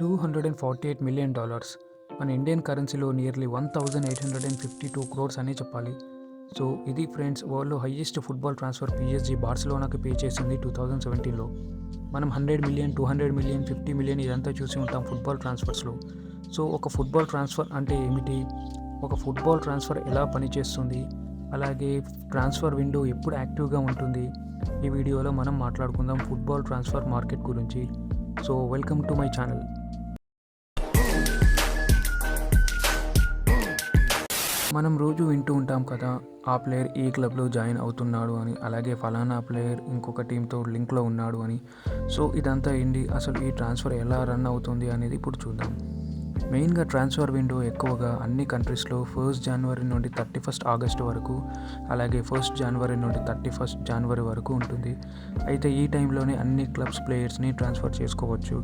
$248 million మన Indian కరెన్సీలో nearly 1852 crores అని చెప్పాలి. సో ఇది ఫ్రెండ్స్ వరల్డ్లో హైయెస్ట్ ఫుట్బాల్ ట్రాన్స్ఫర్ PSG బార్సిలోనాకి పే చేసింది 2017లో. మనం 100 మిలియన్ 200 మిలియన్ 50 మిలియన్ ఇదంతా చూసి ఉంటాం ఫుట్బాల్ ట్రాన్స్ఫర్స్లో. సో ఒక ఫుట్బాల్ ట్రాన్స్ఫర్ అంటే ఏమిటి, ఒక ఫుట్బాల్ ట్రాన్స్ఫర్ ఎలా పనిచేస్తుంది, అలాగే ట్రాన్స్ఫర్ విండో ఎప్పుడు యాక్టివ్గా ఉంటుంది, ఈ వీడియోలో మనం మాట్లాడుకుందాం ఫుట్బాల్ ట్రాన్స్ఫర్ మార్కెట్ గురించి. So welcome to my channel. మనం రోజు వింటూ ఉంటాం కదా, ఆ ప్లేయర్ ఈ క్లబ్లో జాయిన్ అవుతున్నాడు అని, అలాగే ఫలానా ప్లేయర్ ఇంకొక టీంతో లింక్లో ఉన్నాడు అని. సో ఇదంతా ఏంటి, అసలు ఈ ట్రాన్స్ఫర్ ఎలా రన్ అవుతుంది అనేది ఇప్పుడు చూద్దాం. మెయిన్గా ట్రాన్స్ఫర్ విండో ఎక్కువగా అన్ని కంట్రీస్లో 1 జనవరి నుండి 31 ఆగస్టు వరకు, అలాగే 1 జనవరి నుండి 31 జనవరి వరకు ఉంటుంది. అయితే ఈ టైంలోనే అన్ని క్లబ్స్ ప్లేయర్స్ని ట్రాన్స్ఫర్ చేసుకోవచ్చు.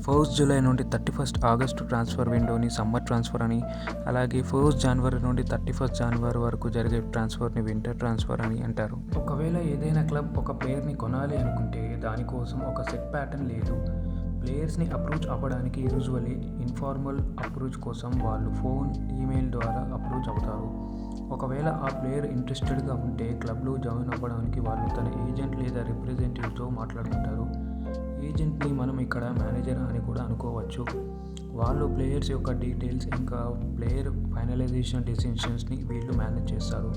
1 జూలై నుండి 31 ఆగస్టు ట్రాన్స్ఫర్ విండోని సమ్మర్ ట్రాన్స్ఫర్ అని, అలాగే 1 జనవరి నుండి 31 జనవరి వరకు జరిగే ట్రాన్స్ఫర్ని వింటర్ ట్రాన్స్ఫర్ అని అంటారు. ఒకవేళ ఏదైనా క్లబ్ ఒక ప్లేయర్ని కొనాలి అనుకుంటే దానికోసం ఒక సెట్ ప్యాటర్న్ లేదు. ప్లేయర్స్ని అప్రోచ్ అవ్వడానికి యూజువల్లీ ఇన్ఫార్మల్ అప్రోచ్ కోసం వాళ్ళు ఫోన్, ఈమెయిల్ ద్వారా అప్రోచ్ అవుతారు. ఒకవేళ ఆ ప్లేయర్ ఇంట్రెస్టెడ్గా ఉంటే క్లబ్లో జాయిన్ అవ్వడానికి వాళ్ళు తన ఏజెంట్ లేదా రిప్రజెంటేటివ్తో మాట్లాడుకుంటారు. ఏజెంట్ని మనం ఇక్కడ మేనేజర్ అని కూడా అనుకోవచ్చు. వాళ్ళు ప్లేయర్స్ యొక్క డీటెయిల్స్ ఇంకా ప్లేయర్ ఫైనలైజేషన్ డెసిషన్స్ని వీళ్ళు మేనేజ్ చేస్తారు.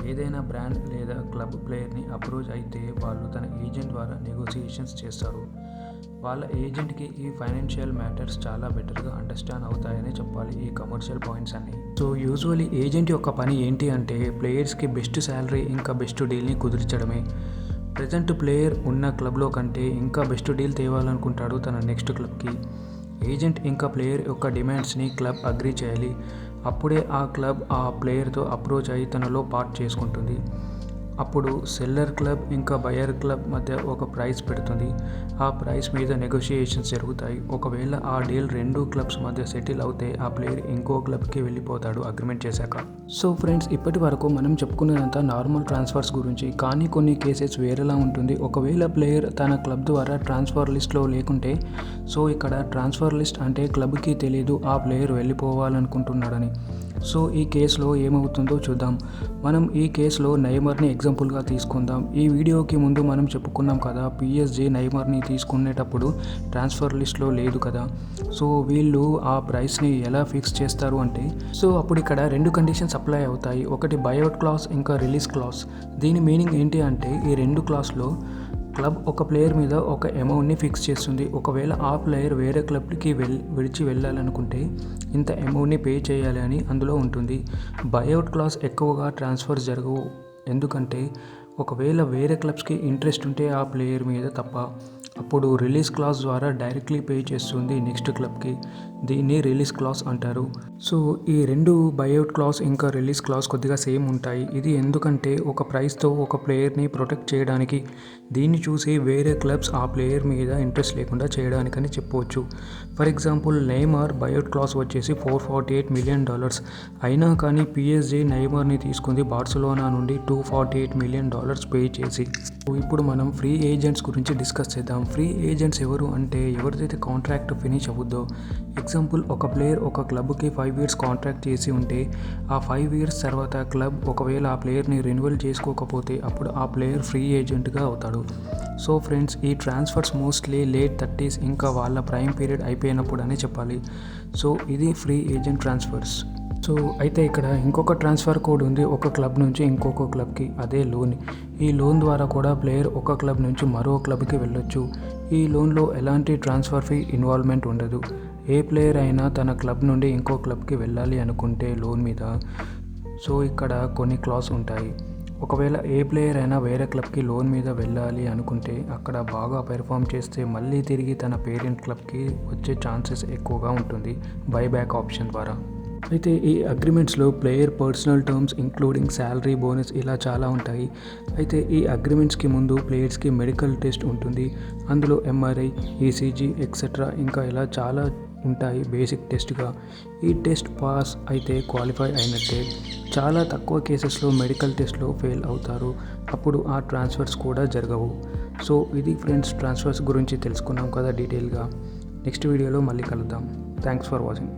ఏదైనా బ్రాండ్ లేదా క్లబ్ ప్లేయర్ని అప్రోచ్ అయితే వాళ్ళు తన ఏజెంట్ ద్వారా నెగోసియేషన్స్ చేస్తారు. వాళ్ళ ఏజెంట్కి ఈ ఫైనాన్షియల్ మ్యాటర్స్ చాలా బెటర్గా అండర్స్టాండ్ అవుతాయని చెప్పాలి, ఈ కమర్షియల్ పాయింట్స్ అన్ని. సో యూజువల్లీ ఏజెంట్ యొక్క పని ఏంటి అంటే ప్లేయర్స్కి బెస్ట్ శాలరీ ఇంకా బెస్ట్ డీల్ని కుదిర్చడమే. ప్రజెంట్ ప్లేయర్ ఉన్న క్లబ్లో కంటే ఇంకా బెస్ట్ డీల్ తేవాలనుకుంటాడు తన నెక్స్ట్ క్లబ్కి. ఏజెంట్ ఇంకా ప్లేయర్ యొక్క డిమాండ్స్ని క్లబ్ అగ్రీ చేయాలి. అప్పుడే ఆ క్లబ్ ఆ ప్లేయర్తో అప్రోచ్ అయ్యి తనలో పార్ట్ చేసుకుంటుంది. అప్పుడు సెల్లర్ క్లబ్ ఇంకా బయర్ క్లబ్ మధ్య ఒక ప్రైస్ పెడుతుంది. ఆ ప్రైస్ మీద నెగోషియేషన్స్ జరుగుతాయి. ఒకవేళ ఆ డీల్ 2 క్లబ్స్ మధ్య సెటిల్ అవుతే ఆ ప్లేయర్ ఇంకో క్లబ్కి వెళ్ళిపోతాడు అగ్రిమెంట్ చేశాక. సో ఫ్రెండ్స్, ఇప్పటి వరకు మనం చెప్పుకున్నదంతా నార్మల్ ట్రాన్స్ఫర్స్ గురించి, కానీ కొన్ని కేసెస్ వేరేలా ఉంటుంది. ఒకవేళ ప్లేయర్ తన క్లబ్ ద్వారా ట్రాన్స్ఫర్ లిస్ట్లో లేకుంటే, సో ఇక్కడ ట్రాన్స్ఫర్ లిస్ట్ అంటే క్లబ్కి తెలియదు ఆ ప్లేయర్ వెళ్ళిపోవాలనుకుంటున్నాడని. సో ఈ కేసులో ఏమవుతుందో చూద్దాం. మనం ఈ కేసులో నెయ్మర్ని ఎగ్జాంపుల్గా తీసుకుందాం. ఈ వీడియోకి ముందు మనం చెప్పుకున్నాం కదా, PSG నెయ్మర్ని తీసుకునేటప్పుడు ట్రాన్స్ఫర్ లిస్ట్లో లేదు కదా. సో వీళ్ళు ఆ ప్రైస్ని ఎలా ఫిక్స్ చేస్తారు అంటే, సో అప్పుడు ఇక్కడ 2 కండిషన్స్ అప్లై అవుతాయి. ఒకటి బైఅవుట్ క్లాస్, ఇంకా రిలీజ్ క్లాస్. దీని మీనింగ్ ఏంటి అంటే, ఈ 2 క్లాస్లో క్లబ్ ఒక ప్లేయర్ మీద ఒక అమౌంట్ని ఫిక్స్ చేస్తుంది. ఒకవేళ ఆ ప్లేయర్ వేరే క్లబ్కి విడిచి వెళ్ళాలనుకుంటే ఇంత అమౌంట్ని పే చేయాలి అని అందులో ఉంటుంది. బైఅవుట్ క్లాస్ ఎక్కువగా ట్రాన్స్ఫర్స్ జరగవు, ఎందుకంటే ఒకవేళ వేరే క్లబ్స్కి ఇంట్రెస్ట్ ఉంటే ఆ ప్లేయర్ మీద తప్ప. అప్పుడు రిలీజ్ క్లాస్ ద్వారా డైరెక్ట్లీ పే చేస్తుంది నెక్స్ట్ క్లబ్కి. దీన్ని రిలీజ్ క్లాస్ అంటారు. సో ఈ 2 బైఅవుట్ క్లాస్ ఇంకా రిలీజ్ క్లాస్ కొద్దిగా సేమ్ ఉంటాయి. ఇది ఎందుకంటే ఒక ప్రైస్తో ఒక ప్లేయర్ని ప్రొటెక్ట్ చేయడానికి. దీన్ని చూసి వేరే క్లబ్స్ ఆ ప్లేయర్ మీద ఇంట్రెస్ట్ లేకుండా చేయడానికని చెప్పవచ్చు. For example Neymar buyout class వచ్చేసి $448 మిలియన్. అయినా కానీ PSG నెయ్మర్ని తీసుకుంది బార్సిలోనా నుండి $248 మిలియన్ పే చేసి. ఇప్పుడు మనం ఫ్రీ ఏజెంట్స్ గురించి డిస్కస్ చేద్దాం. ఫ్రీ ఏజెంట్స్ ఎవరు అంటే, ఎవరిదైతే కాంట్రాక్ట్ ఫినిష్ అవ్వద్దో. ఎగ్జాంపుల్, ఒక ప్లేయర్ ఒక క్లబ్కి 5 ఇయర్స్ కాంట్రాక్ట్ చేసి ఉంటే, ఆ 5 ఇయర్స్ తర్వాత క్లబ్ ఒకవేళ ఆ ప్లేయర్ని రెన్యువల్ చేసుకోకపోతే అప్పుడు ఆ ప్లేయర్ ఫ్రీ ఏజెంట్గా అవుతాడు. సో ఫ్రెండ్స్, ఈ ట్రాన్స్ఫర్స్ మోస్ట్లీ లేట్ 30s ఇంకా వాళ్ళ ప్రైమ్ పీరియడ్ అయిపోయినప్పుడు అని చెప్పాలి. సో ఇది ఫ్రీ ఏజెంట్ ట్రాన్స్ఫర్స్. సో అయితే ఇక్కడ ఇంకొక ట్రాన్స్ఫర్ కోడ్ ఉంది, ఒక క్లబ్ నుంచి ఇంకొక క్లబ్కి, అదే లోన్. ఈ లోన్ ద్వారా కూడా ప్లేయర్ ఒక క్లబ్ నుంచి మరో క్లబ్కి వెళ్ళొచ్చు. ఈ లోన్లో ఎలాంటి ట్రాన్స్ఫర్ ఫీ ఇన్వాల్వ్మెంట్ ఉండదు. ఏ ప్లేయర్ అయినా తన క్లబ్ నుండి ఇంకో క్లబ్కి వెళ్ళాలి అనుకుంటే లోన్ మీద, సో ఇక్కడ కొన్ని క్లాస్ ఉంటాయి. ఒకవేళ ఏ ప్లేయర్ అయినా వేరే క్లబ్కి లోన్ మీద వెళ్ళాలి అనుకుంటే అక్కడ బాగా పెర్ఫామ్ చేస్తే మళ్ళీ తిరిగి తన పేరెంట్ క్లబ్కి వచ్చే ఛాన్సెస్ ఎక్కువగా ఉంటుంది బైబ్యాక్ ఆప్షన్ ద్వారా. అయితే ఈ అగ్రిమెంట్స్లో player personal terms including salary, bonus ఇలా చాలా ఉంటాయి. అయితే ఈ అగ్రిమెంట్స్కి ముందు ప్లేయర్స్కి మెడికల్ టెస్ట్ ఉంటుంది. అందులో MRI, ECG ఎక్సెట్రా ఇంకా ఇలా చాలా ఉంటాయి బేసిక్ టెస్ట్గా. ఈ టెస్ట్ పాస్ అయితే క్వాలిఫై అయినట్టే. చాలా తక్కువ కేసెస్లో మెడికల్ టెస్ట్లో ఫెయిల్ అవుతారు, అప్పుడు ఆ ట్రాన్స్ఫర్స్ కూడా జరగవు. సో ఇది ఫ్రెండ్స్, ట్రాన్స్ఫర్స్ గురించి తెలుసుకున్నాం కదా డీటెయిల్గా. నెక్స్ట్ వీడియోలో మళ్ళీ కలుద్దాం. Thanks for watching.